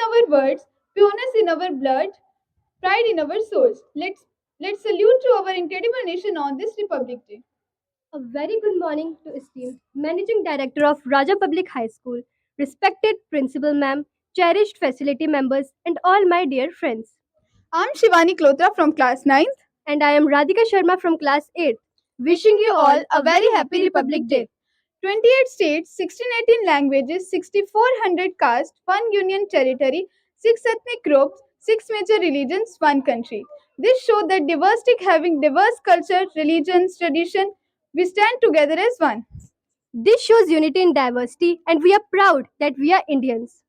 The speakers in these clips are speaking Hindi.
our words, pureness in our blood, pride in our souls. Let's salute to our incredible nation on this Republic Day. A very good morning to esteemed Managing Director of Raja Public High School, respected Principal Ma'am, cherished facility members, and all my dear friends. I'm Shivani Klotra from class ninth. And I am Radhika Sharma from class 8. Wishing you all a very happy Republic Day. 28 states, 1618 languages, 6400 castes, 1 union territory, 6 ethnic groups, 6 major religions, 1 country. This shows that diversity having diverse culture, religions, tradition, we stand together as one. This shows unity in diversity, and we are proud that we are Indians.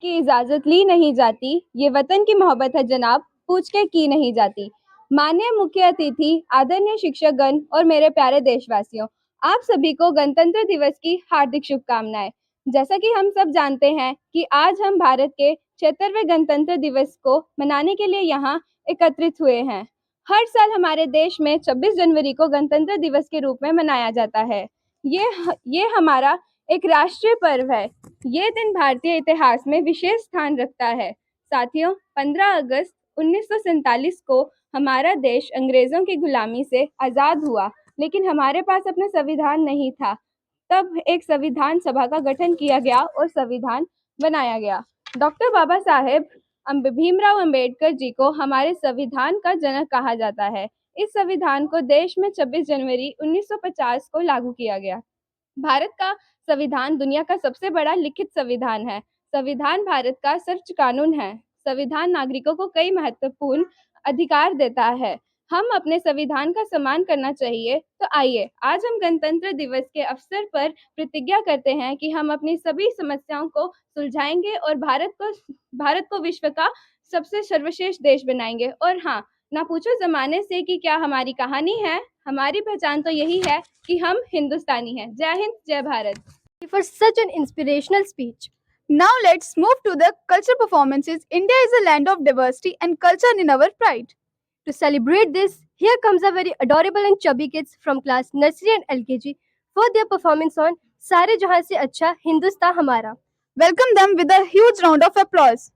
की इजाजत ली नहीं जाती, ये वतन की मोहब्बत है जनाब, पूछ के की नहीं जाती। माननीय मुख्य अतिथि, आदरणीय शिक्षकगण और मेरे प्यारे देशवासियों, आप सभी को गणतंत्र दिवस की हार्दिक शुभकामनाएं। जैसा कि हम सब जानते हैं कि आज हम भारत के 76वें गणतंत्र दिवस को मनाने के लिए यहाँ एकत्रित हुए हैं। हर साल हमारे देश में 26 जनवरी को गणतंत्र दिवस के रूप में मनाया जाता है। ये हमारा एक राष्ट्रीय पर्व है। ये दिन भारतीय इतिहास में विशेष स्थान रखता है। साथियों, 15 अगस्त 1947 को हमारा देश अंग्रेजों की गुलामी से आजाद हुआ, लेकिन हमारे पास अपना संविधान नहीं था। तब एक संविधान सभा का गठन किया गया और संविधान बनाया गया। डॉक्टर बाबा साहेब भीमराव अंबेडकर जी को हमारे संविधान का जनक कहा जाता है। इस संविधान को देश में 26 जनवरी 1950 को लागू किया गया। भारत का संविधान दुनिया का सबसे बड़ा लिखित संविधान है। संविधान भारत का सर्वोच्च कानून है। संविधान नागरिकों को कई महत्वपूर्ण अधिकार देता है। हम अपने संविधान का सम्मान करना चाहिए। तो आइए आज हम गणतंत्र दिवस के अवसर पर प्रतिज्ञा करते हैं कि हम अपनी सभी समस्याओं को सुलझाएंगे और भारत को विश्व का सबसे सर्वश्रेष्ठ देश बनाएंगे। और हाँ, ना पूछो जमाने से कि क्या हमारी कहानी है, हमारी पहचान तो यही है कि हम हिंदुस्तानी हैं। जय हिंद, जय Bharat. For such an inspirational speech. Now let's move to the cultural performances. India is a land of diversity and culture in our pride. To celebrate this, here comes a very adorable and chubby kids from class nursery and LKG for their performance on Sare Jahan Se Acha Hindustan Hamara. Welcome them with a huge round of applause.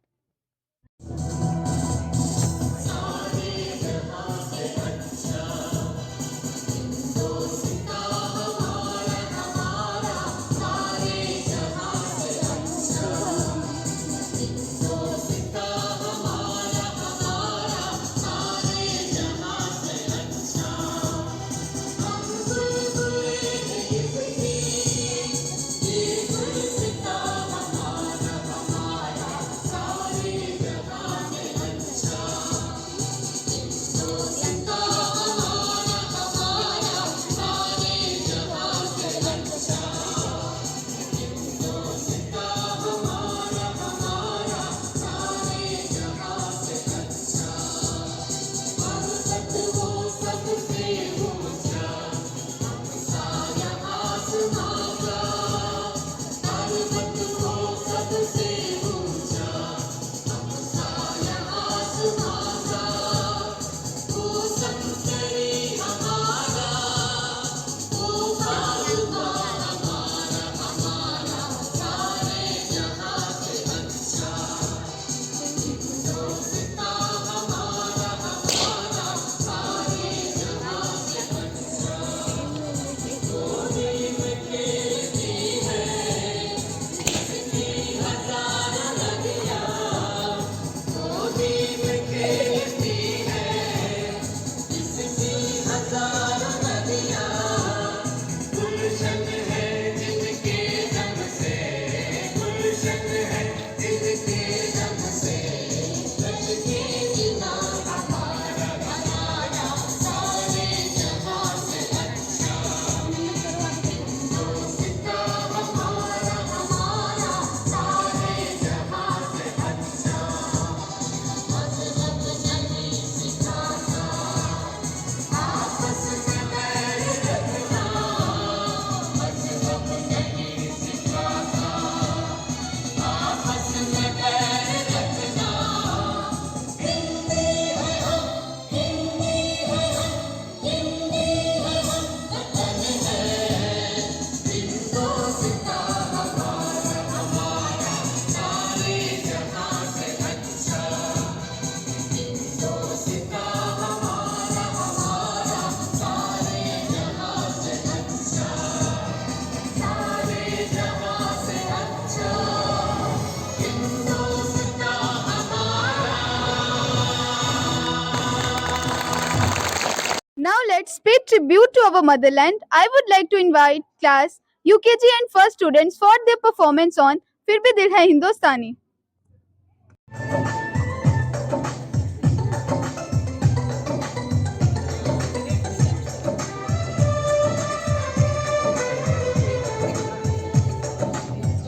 Now let's pay tribute to our motherland. I would like to invite class UKG and first students for their performance on फिर भी दिल है हिंदुस्तानी.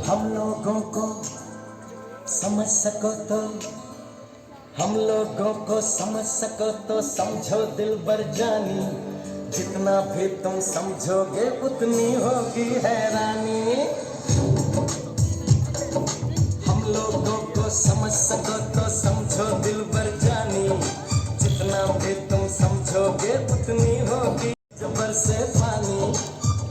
हम लोगों को समझ सको तो हम लोगों को समझ सको तो समझो दिलबर जानी, जितना भी तुम समझोगे उतनी होगी हैरानी। हम लोगों को समझ सको तो समझो दिलबर जानी, जितना भी तुम समझोगे उतनी होगी जबर से पानी।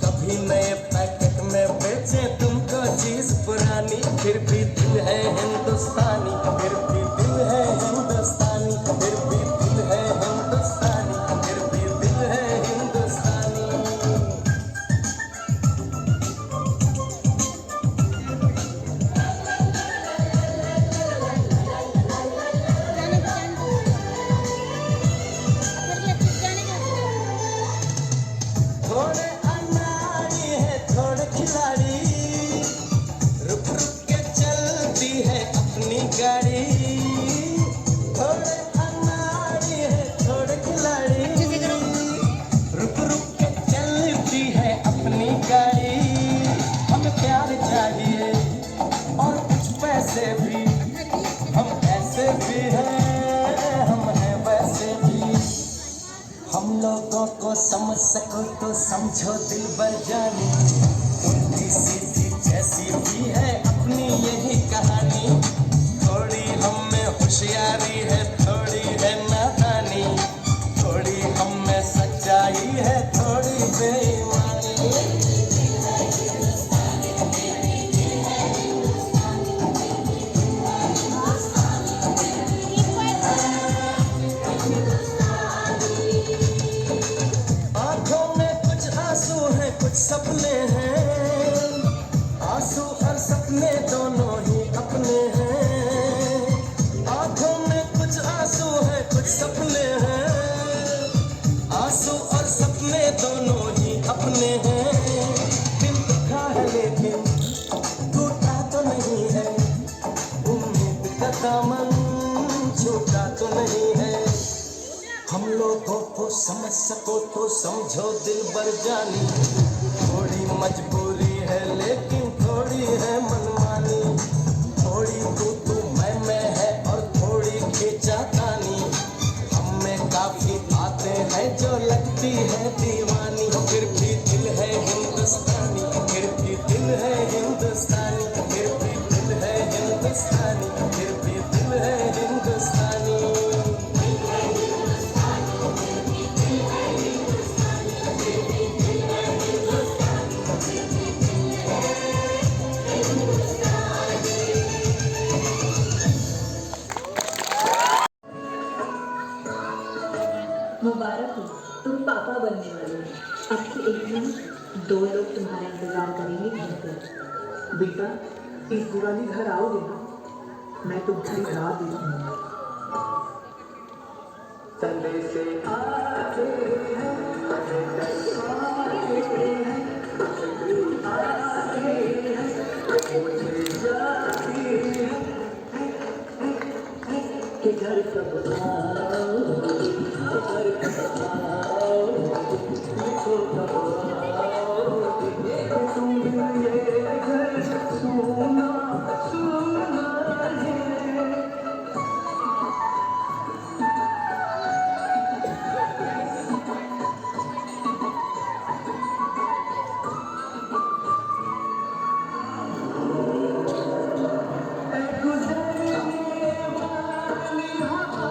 कभी नए पैकेट में बेचे तुमको चीज पुरानी, फिर भी दिल है हिंदुस्तानी, फिर भी दिल है हिंदुस्तानी, फिर भी दिल है हिंदुस्तानी, फिर भी दिल है हिंदुस्तानी। थोड़े अनाड़ी है थोड़े खिलाड़ी, रुक रुक के चलती है अपनी गाड़ी। थोड़े अनाड़ी है थोड़े खिलाड़ी, रुक रुक के चलती है अपनी गाड़ी। हमें प्यार चाहिए और कुछ पैसे भी, हम ऐसे भी हैं हम हैं वैसे भी। हम लोगों को समझ सको तो समझो दिलबर जानी, उल्टी सीधी जैसी भी है अपनी यही कहानी। थोड़ी हम में होशियारी है थोड़ी है नादानी, थोड़ी हम में सच्चाई है थोड़ी बेईमानी। आंखों में कुछ आंसू हैं कुछ सपने हैं, आंसू और सपने दोनों ही अपने हैं। आंखों में कुछ आंसू हैं कुछ सपने हैं, आंसू और सपने दोनों ही अपने हैं। दिल दुखा है लेकिन टूटा तो नहीं है, उम्मीद का दामन छूटा तो नहीं है। हम लोगों को समझ सको तो समझो दिलबर जानी, थोड़ी मजबूरी है लेकिन थोड़ी है मनमानी। थोड़ी तू मैं है और थोड़ी खींचातानी, हम में काफी बातें हैं जो लगती है दीवानी। फिर भी दिल है हिंदुस्तानी, फिर भी दिल है हिंदुस्तानी, फिर भी दिल है हिंदुस्तानी, फिर भी दिल है हिंदुस्तानी। मुबारक हो, तुम पापा बनने वाले हो। अब से एक दिन 2 लोग तुम्हारा इंतजार करेंगे घर पर। बेटा, इस दिवाली घर आओगे ना? मैं तुम्हारी राह देखूंगा। संडे से आते हैं, आते हैं, मुझे जाती है कि घर कब आओगे, घर कब आओगे, लिखो कब आओगे, तुम ये घर सुना सुना है। गुजरने वाली हवा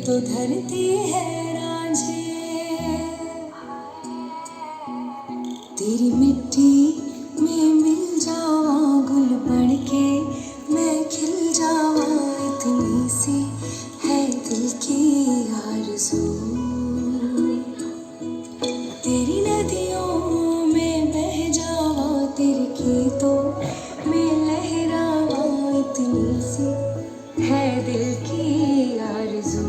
तो धरती है रांझे, तेरी मिट्टी में मिल जावा गुल बन के मैं खिल जावा, इतनी सी है दिल की आरज़ू। तेरी नदियों में बह जावा, तेरे गीतों में लहरावा, इतनी सी है दिल की आरज़ू।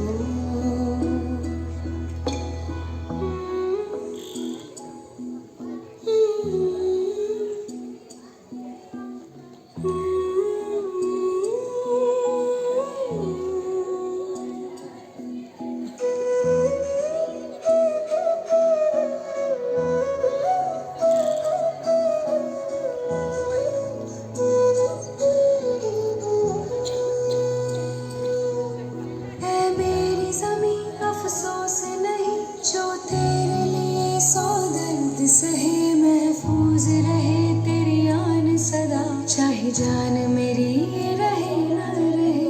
ऐ मेरी ज़मीं अफ़सोस नहीं, जो तेरे लिए सौ दर्द सहे, महफूज रहे तेरी आन सदा, चाहे जान मेरी रहे न रहे।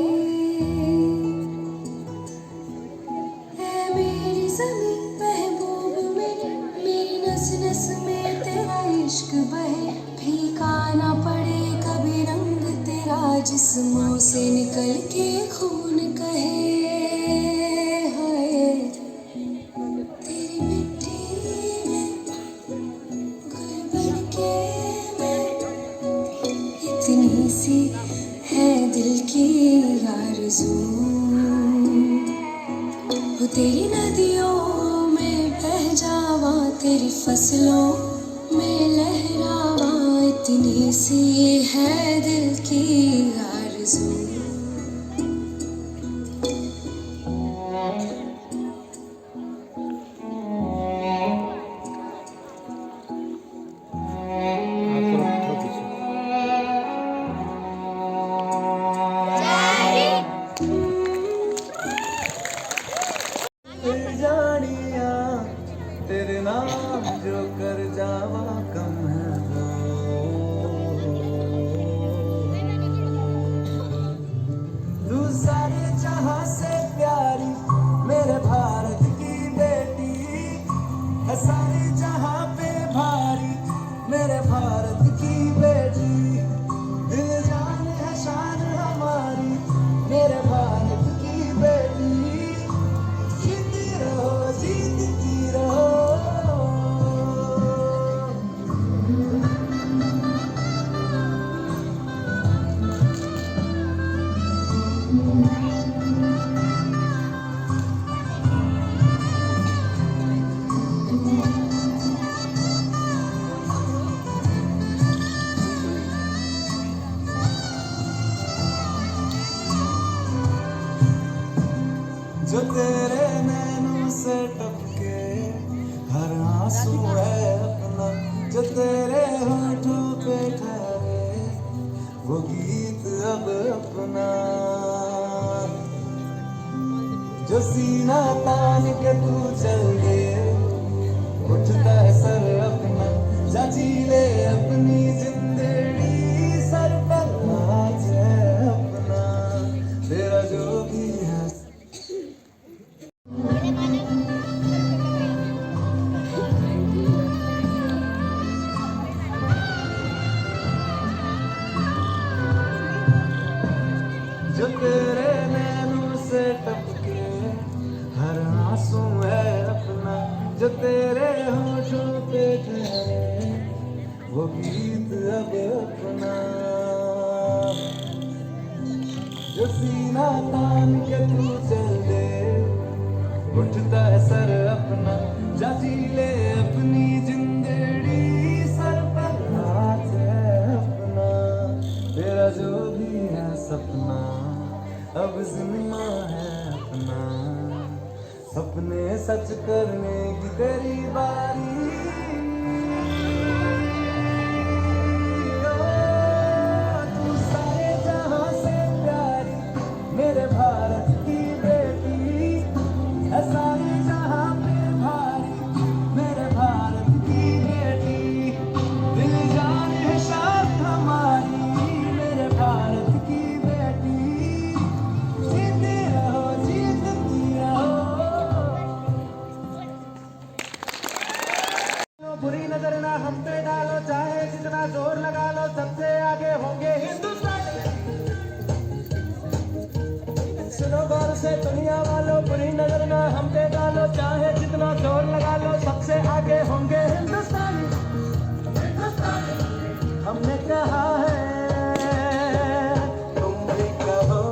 ऐ मेरी ज़मीं महबूब मेरी नस नस में तेरा इश्क बहे, फीका ना पड़े कभी रंग तेरा, जिस्मों से निकल के खून कहे। हाय तेरी मिट्टी में गुल बन के मैं, इतनी सी है दिल की आरज़ू। वो तेरी नदियों में बह जावा, तेरी फसलों में लहरावा, इतनी सी है दिल की आरज़ू। जानिया तेरे नाम जो कर जावा कम है वो, तू सारे जहां से प्यारी मेरे भारत की बेटी है, सारे जहां पे भारी मेरे भारत की बेटी, दिल जान है शान हमारी मेरे भारत की बेटी, जीती रहो जीतती रहो। जो तेरे नैनों से टपके हर आंसू है अपना, जो तेरे होठों पे ठहरे वो गीत अब अपना, जो सीना तान के तू चल दे उठता है सर अपना, जा जी ले अपनी जिंदगी, सर पर नाच है अपना, तेरा जो भी है। जो तेरे नैनों से टपके हर आंसू है अपना, जो तेरे होठों पे ठहरे वो गीत अब अपना, जो सीना तान के तू चल दे उठता है सर अपना, जा जी ले अपनी जिंदगी, सर पर नाच है अपना, तेरा जो भी है सपना अब जिम्मा है अपना, सपने सच करने की तेरी बारी। तू सारे जहां से प्यारी मेरे भारत की बेटी है, सारे जहां पे भारी मेरे भारत की बेटी, दिल जान है शान हमारी मेरे भारत की बेटी, जीती रहो जीतती रहो। सुनो गौर से दुनिया वालों, बुरी नजर ना हम पे डालो, चाहे जितना जोर लगा लो, सबसे आगे होंगे हिंदुस्तानी। हमने कहा है तुम भी कहो,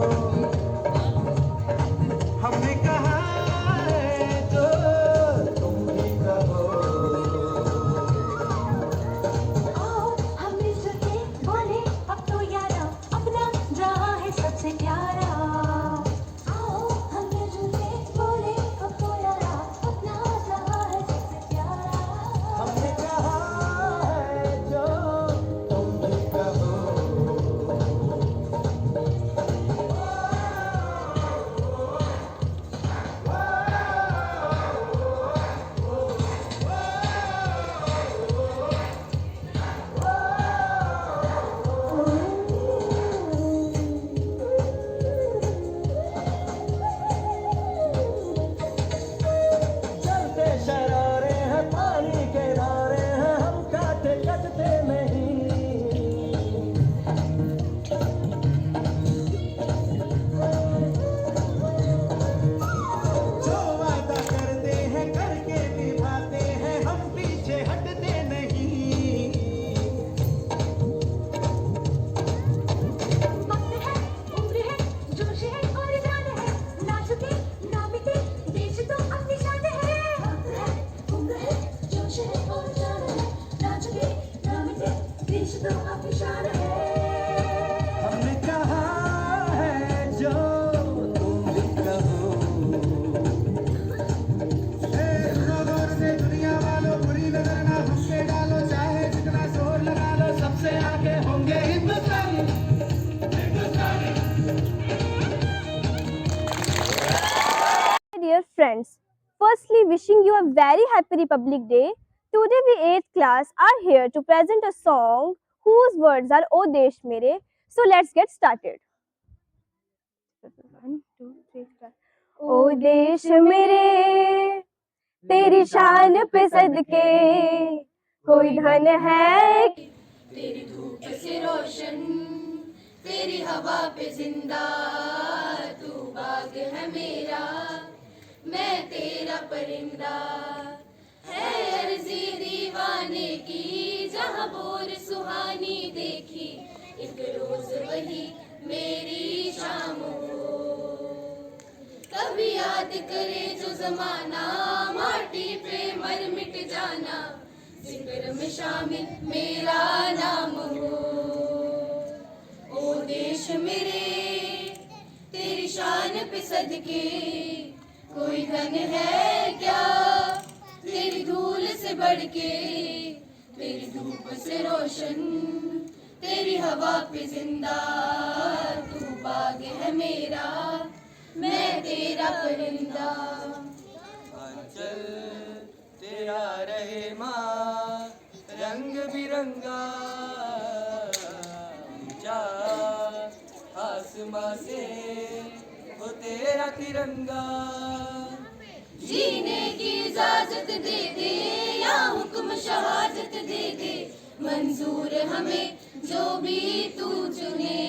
हमने कहा है जो तुम भी कहो। हम मिलजुल के बोले अब तो यारा, अपना जहाँ है सबसे प्यारा। आओ हम मिलजुल के बोले अब तो यारा, अपना जहाँ है सबसे प्यारा। हमने कहा है जो तुम भी कहो। चलते शरारे हैं, पानी के धारे हैं, हम काटे कटते नहीं। जो वादा करते हैं करके निभाते हैं, हम पीछे हटते नहीं। वक्त है, उम्र है, जोश है और जान है, ना झुके ना मिटे, देश तो अपनी शान है। वक्त है, उम्र है, जोश है और जान है, ना झुके ना मिटे, देश तो अपनी शान है। हमने कहा है जो तुम भी कहो। जोर से दुनिया वालों, बुरी नजर ना हम पे डालो, चाहे जितना जोर लगा लो, सबसे आगे होंगे हिंदुस्तानी। Dear friends, firstly wishing you a very happy Republic Day. Today we 8th class are here to present a song whose words are O Desh Mere. So let's get started. 1, 2, 3, start. ओ देश मेरे तेरी शान पे सदके कोई धन है तेरी धूप से रोशन, तेरी हवा पे जिंदा, तू बाग है मेरा, मैं तेरा परिंदा। है अर्जी दीवाने की, जहाँ बोर सुहानी देखी, एक रोज वही मेरी शाम हो। कभी याद करे जो जमाना, माटी पे मर मिट जाना, जिक्र में शामिल मेरा नाम हो। ओ देश मेरे तेरी शान पे सदके कोई धन है क्या, तेरी धूल से बढ़ के, तेरी धूप से रोशन, तेरी हवा पे जिंदा, तू बाग है मेरा, मैं तेरा परिंदा। चल तेरा रहे माँ रंग बिरंगा, ऊंचा आसमां से हो तेरा तिरंगा। जीने की इजाजत दे दे या हुक्म शहादत दे दे, मंजूर हमें जो भी तू चुने।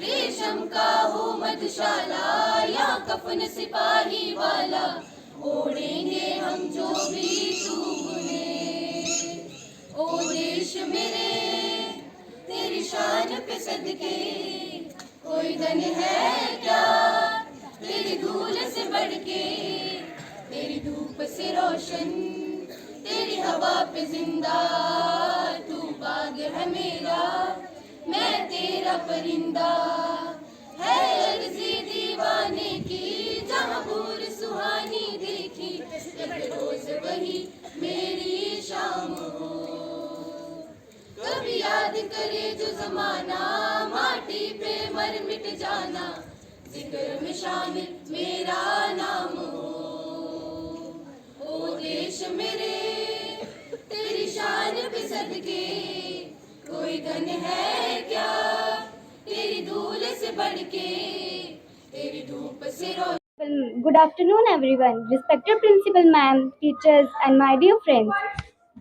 रेशम का हो मधुशाला या कफन सिपाही वाला, ओढ़ेंगे हम जो भी तू बुने। ओ देश मेरे तेरी शान पे सदके कोई धन है क्या, तेरी धूल से बढ़ के, तेरी धूप से रोशन, तेरी हवा पे जिंदा, तू बाग है मेरा, मैं तेरा परिंदा। है अर्जी दीवाने की, जहाँ भूर सुहानी देखी, एक रोज वही मेरी शाम हो। कभी याद करे जो जमाना, माटी पे मर मिट जाना, जिक्र में शामिल मेरा नाम हो। ओ देश मेरे तेरी शान पे सदके कोई धन है क्या, तेरी धूल से बढ़ के, तेरी धूप से रोशन। Good afternoon, everyone. Respected Principal Ma'am, teachers, and my dear friends.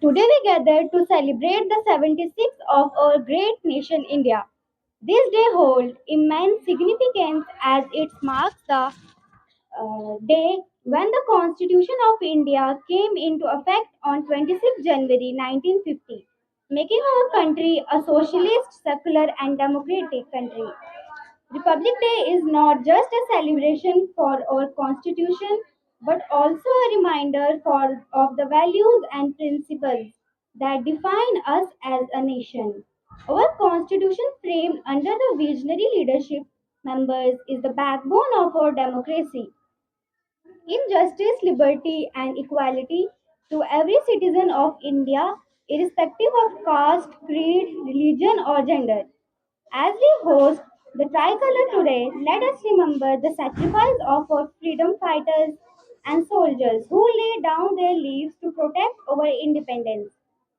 Today we gathered to celebrate the 76th of our great nation, India. This day holds immense significance as it marks the day when the Constitution of India came into effect on 26 January 1950, making our country a socialist, secular, and democratic country. Republic Day is not just a celebration for our Constitution, but also a reminder of the values and principles that define us as a nation. Our Constitution, framed under the visionary leadership members, is the backbone of our democracy. In justice, liberty, and equality to every citizen of India, irrespective of caste, creed, religion, or gender. As we host the tricolor today, let us remember the sacrifice of our freedom fighters and soldiers who laid down their lives to protect our independence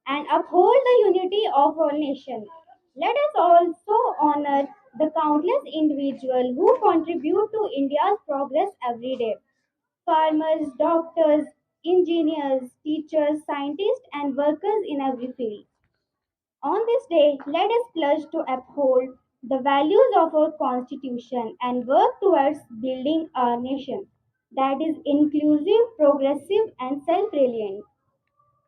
and uphold the unity of our nation. Let us also honor the countless individuals who contribute to India's progress every day. Farmers, doctors, engineers, teachers, scientists, and workers in every field. On this day, let us pledge to uphold the values of our Constitution and work towards building a nation that is inclusive, progressive, and self reliant.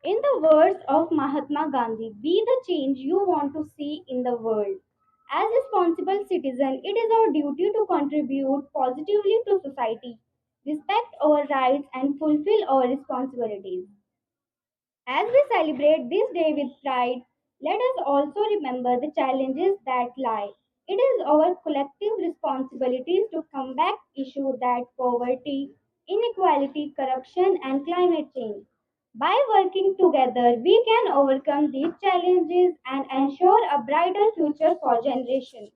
In the words of Mahatma Gandhi, be the change you want to see in the world. As responsible citizens, it is our duty to contribute positively to society, respect our rights, and fulfill our responsibilities. As we celebrate this day with pride, let us also remember the challenges that lie. It is our collective responsibility to combat issues that poverty, inequality, corruption, and climate change. By working together, we can overcome these challenges and ensure a brighter future for generations.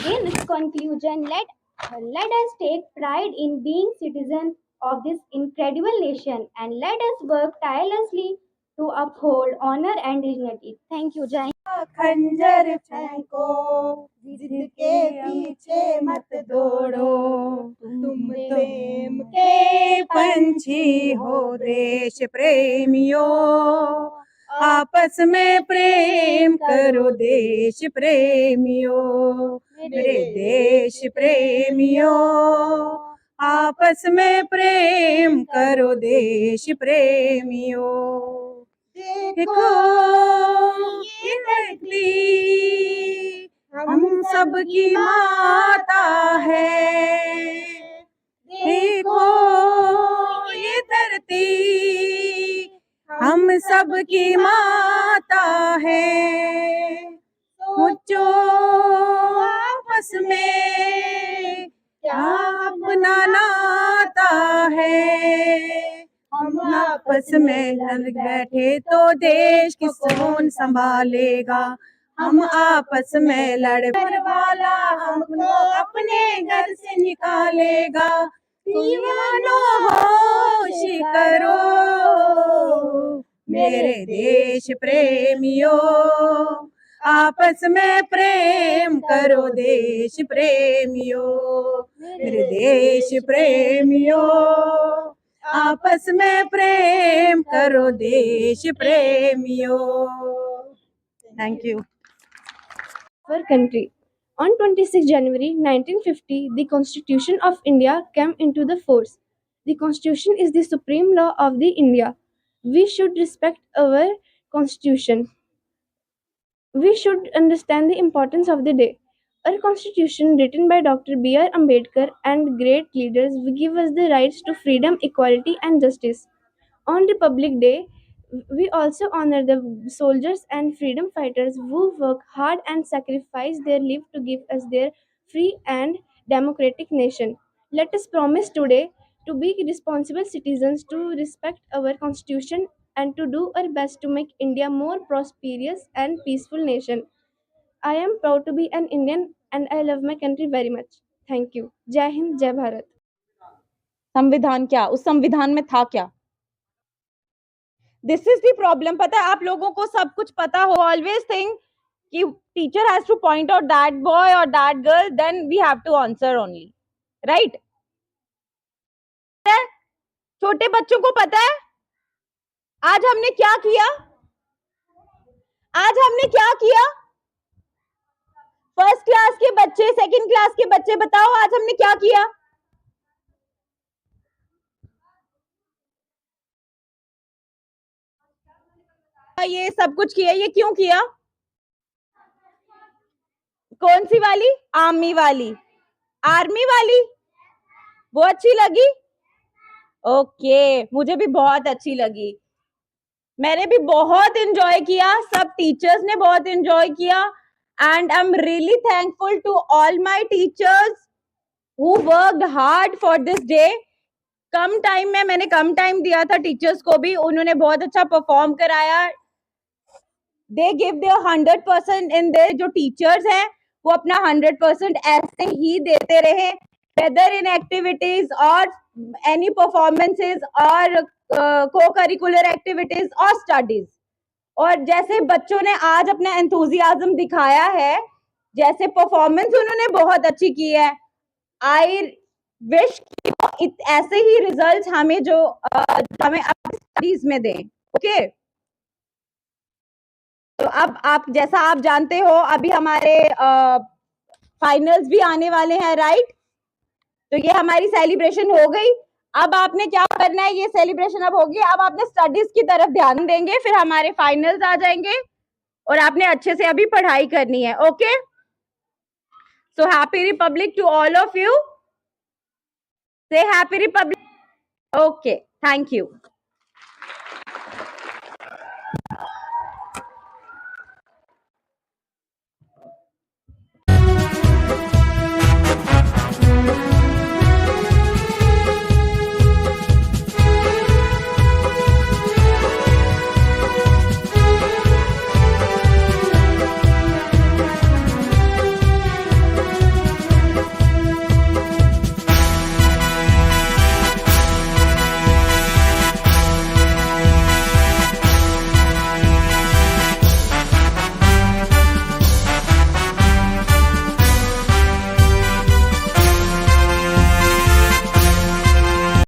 In conclusion, let us take pride in being citizens of this incredible nation and let us work tirelessly to uphold honor and dignity. Thank you, Jai. खंजर फेंको जिद के पीछे मत दौड़ो तुम प्रेम के पंछी हो देश प्रेमियों आपस में प्रेम करो देश प्रेमियों मेरे देश प्रेमियों आपस में प्रेम करो देश प्रेमियों देखो ये धरती हम सबकी माता है देखो ये धरती हम सबकी माता है सोचो आपस में क्या अपना नाता है हम आपस में लड़ बैठे तो देश कौन संभालेगा हम आपस में लड़ वाला हमको अपने घर से निकालेगा दीवानों होश करो मेरे देश प्रेमियों आपस में प्रेम करो देश प्रेमियों मेरे देश प्रेमियों आपस में प्रेम करो देश प्रेमियों thank you Our country. On 26 January 1950, the Constitution of India came into the force. The Constitution is the supreme law of the India. We should respect our Constitution. We should understand the importance of the day. Our Constitution, written by Dr. B.R. Ambedkar and great leaders, will give us the rights to freedom, equality, and justice. On Republic Day, we also honor the soldiers and freedom fighters who work hard and sacrifice their life to give us their free and democratic nation. Let us promise today to be responsible citizens, to respect our constitution, and to do our best to make India more prosperous and peaceful nation. I am proud to be an Indian and I love my country very much. Thank you. Jai Hind, Jai Bharat. संविधान क्या उस संविधान में था क्या दिस इज द प्रॉब्लम पता है आप लोगों को सब कुछ पता हो ऑलवेज थिंक कि teacher has to point out that boy और that girl then we have to answer only right छोटे बच्चों को पता है आज हमने क्या किया फर्स्ट क्लास के बच्चे, सेकंड क्लास के बच्चे, बताओ आज हमने क्या किया? ये सब कुछ किया, ये क्यों किया? कौन सी वाली? आर्मी वाली। आर्मी वाली वो अच्छी लगी? ओके, मुझे भी बहुत अच्छी लगी। मैंने भी बहुत एंजॉय किया, सब टीचर्स ने बहुत एंजॉय किया, and I am really thankful to all my teachers who worked hard for this day. कम टाइम में मैंने कम टाइम दिया था टीचर्स को भी, उन्होंने बहुत अच्छा परफॉर्म कराया। They give their 100% in this. जो टीचर्स हैं वो अपना 100% ऐसे ही देते रहे, वेदर इन एक्टिविटीज और एनी परफॉर्मेंसेस और को-करिकुलर एक्टिविटीज और स्टडीज। और जैसे बच्चों ने आज अपना एंथुजियाज्म दिखाया है, जैसे परफॉर्मेंस उन्होंने बहुत अच्छी की है, आई विश ऐसे ही रिजल्ट्स हमें जो हमें अपनी स्टडीज में दें। ओके, तो अब आप जैसा आप जानते हो अभी हमारे फाइनल्स भी आने वाले हैं, राइट? तो ये हमारी सेलिब्रेशन हो गई। अब आपने क्या करना है, ये सेलिब्रेशन अब होगी, अब आपने स्टडीज की तरफ ध्यान देंगे, फिर हमारे फाइनल्स आ जाएंगे और आपने अच्छे से अभी पढ़ाई करनी है। Okay, so happy republic to all of you. Say happy republic. Okay, thank you.